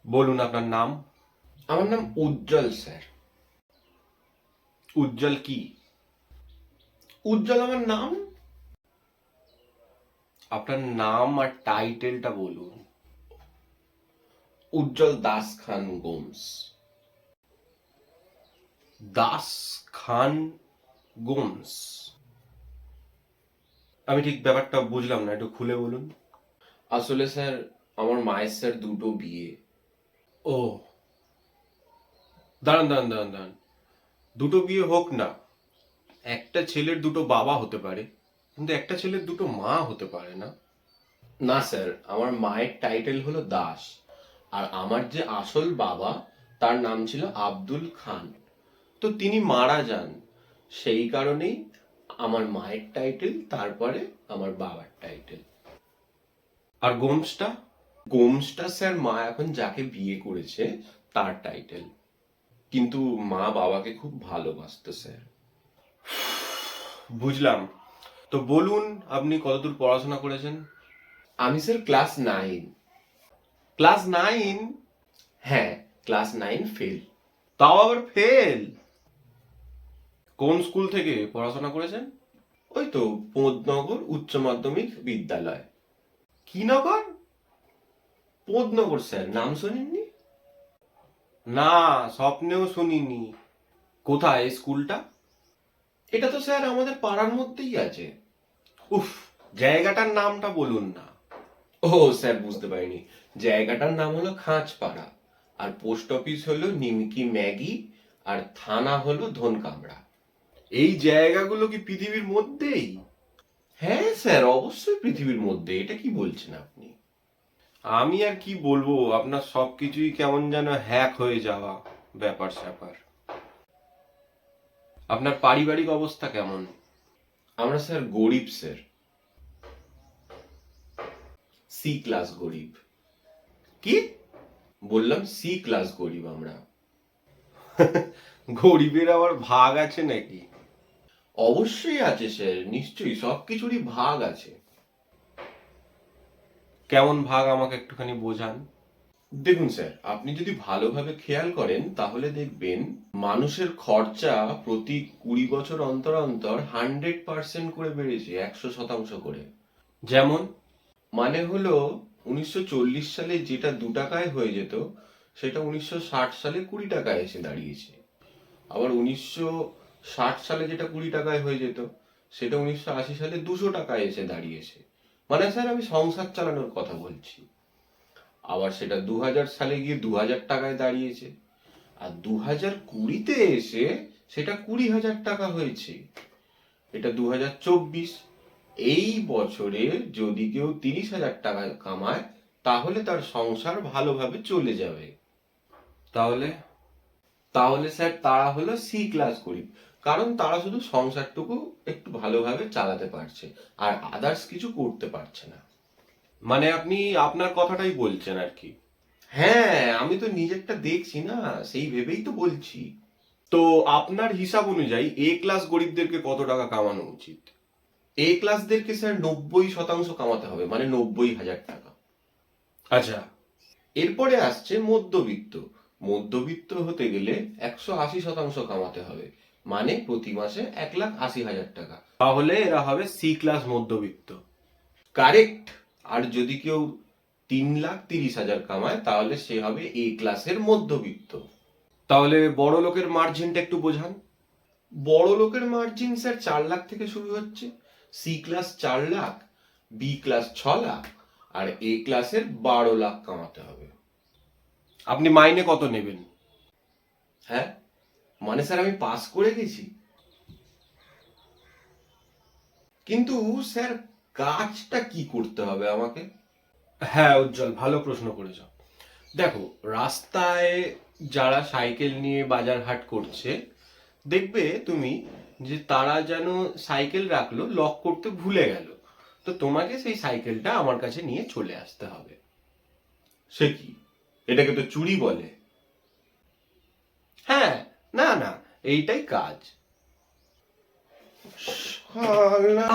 বলুন আপনার নাম। আমার নাম উজ্জ্বল স্যার। উজ্জ্বল কি? উজ্জ্বল আমার নাম। আপনার নাম আর টাইটেলটা বলুন। উজ্জ্বল দাস খান গোমস। দাস খান গোমস। আমি ঠিক ব্যাপারটা বুঝলাম না, একটু খুলে বলুন। আসলে স্যার আমার মায়ের স্যার দুটো বিয়ে। ও, দাঁড়ান দাঁড়ান দাঁড়ান দাঁড়ান, দুটো বিয়ে হোক না, একটা ছেলের দুটো বাবা হতে পারে, কিন্তু একটা ছেলের দুটো মা হতে পারে না। না স্যার, আমার মায়ের টাইটেল হলো দাস, আর আমার যে আসল বাবা তার নাম ছিল আব্দুল খান। তো তিনি মারা যান, সেই কারণেই আমার মায়ের টাইটেল, তারপরে আমার বাবার টাইটেল। আর গোমসটা? গোমসটা স্যার মা এখন যাকে বিয়ে করেছে তার টাইটেল, কিন্তু মা বাবাকে খুব ভালোবাসতো স্যার। বুঝলাম। তো বলুন, আপনি কতদূর পড়াশোনা করেছেন? আমি স্যার ক্লাস 9। ক্লাস 9? হ্যাঁ, ক্লাস 9 ফেল। তাও আবার ফেল? কোন স্কুল থেকে পড়াশোনা করেছেন? ওই তো পোঁদনগর উচ্চ মাধ্যমিক বিদ্যালয়। কি নগর? পোঁদনগর স্যার, নাম শোনেননি? না, স্বপ্নেও শুনিনি। কোথায় এই স্কুলটা? এটা তো স্যার আমাদের পাড়ার মধ্যেই আছে। উফ, জায়গাটার নামটা বলুন না। ও স্যার, বুঝতে পারিনি। জায়গাটার নাম হলো খাঁচপাড়া, আর পোস্ট অফিস হলো নিমকি ম্যাগি, আর থানা হলো ধনকামড়া। এই জায়গাগুলো কি পৃথিবীর মধ্যেই? হ্যাঁ স্যার, অবশ্যই পৃথিবীর মধ্যে। এটা কি বলছেন আপনি? আমি আর কি বলবো, আপনার সবকিছুই কেমন যেন হ্যাক হয়ে যাওয়া ব্যাপার স্যাপার। আপনার পারিবারিক অবস্থা কেমন? আমরা স্যার গরিব স্যার, সি ক্লাস গরিব। কি? বললাম সি ক্লাস গরিব আমরা। গরিবের আবার ভাগ আছে নাকি? অবশ্যই আছে স্যার, নিশ্চয়ই সবকিছুরই ভাগ আছে। কেমন ভাগ আমাকে একটুখানি বোঝান। দেখুন স্যার, আপনি যদি ভালোভাবে খেয়াল করেন তাহলে দেখবেন মানুষের খরচা প্রতি 20 বছর অন্তর অন্তর 100% করে বেড়েছে, 100% করে। যেমন? মানে হলো 1940 সালে যেটা 2 টাকায় হয়ে যেত, সেটা 1960 সালে 20 টাকায় এসে দাঁড়িয়েছে। আবার 1960 সালে যেটা 20 টাকায় হয়ে যেত, সেটা 1980 সালে 200 টাকায় এসে দাঁড়িয়েছে। মানে স্যার আমি সংসার চালানোর কথা বলছি। আবার সেটা 2000 সালে গিয়ে 2000 টাকায় দাঁড়িয়েছে, আর 2020-তে এসে সেটা 20,000 টাকা হয়েছে। এটা 2024। এই বছরে যদি কেউ 30,000 টাকা কামায়, তাহলে তার সংসার ভালোভাবে চলে যাবে। তাহলে? তাহলে স্যার তারা হলো সি ক্লাস গরিব, কারণ তারা শুধু সংসারটুকু একটু ভালোভাবে চালাতে পারছে, আর আদার্স কিছু করতে পারছে না। মানে আপনি আপনার কথাটাই বলছেন আর কি? হ্যাঁ, আমি তো নিজেরটা দেখছি না, সেই ভেবেই তো বলছি। তো আপনার হিসাব অনুযায়ী এ ক্লাস গরিবদেরকে কত টাকা কামানো উচিত? এ ক্লাসদেরকে স্যার 90% কামাতে হবে, মানে 90,000 টাকা। আচ্ছা। এরপরে আসছে মধ্যবিত্ত। মধ্যবিত্ত হতে গেলে 180% কামাতে হবে, মানে প্রতি মাসে 1,80,000 টাকা। তাহলে এরা হবে সি ক্লাস মধ্যবিত্ত। কারেক্ট। আর যদি কেউ 3,30,000 কামায়, তাহলে সে হবে এ ক্লাসের মধ্যবিত্ত। তাহলে বড় লোকের মার্জিনটা একটু বোঝান। বড় লোকের মার্জিন স্যার 4 লাখ থেকে শুরু হচ্ছে। C class 4 lakh, B class 6 lakh, আর এ ক্লাসের 12 লাখ কামাতে হবে। আপনি মাইনে কত নেবেন? হ্যাঁ, মানে স্যার আমি পাস করে গেছি। কিন্তু স্যার কাজটা কি করতে হবে আমাকে? হ্যাঁ উজ্জ্বল, ভালো প্রশ্ন করেছ। দেখো, রাস্তায় যারা সাইকেল নিয়ে বাজার হাট করছে, দেখবে তুমি যে তারা যেন সাইকেল রাখলো, লক করতে ভুলে গেল। তো তোমাকে সেই সাইকেলটা আমার কাছে নিয়ে চলে আসতে হবে। সে কি, এটাকে তো চুরি বলে। হ্যাঁ, না না, এইটাই কাজ। শালা।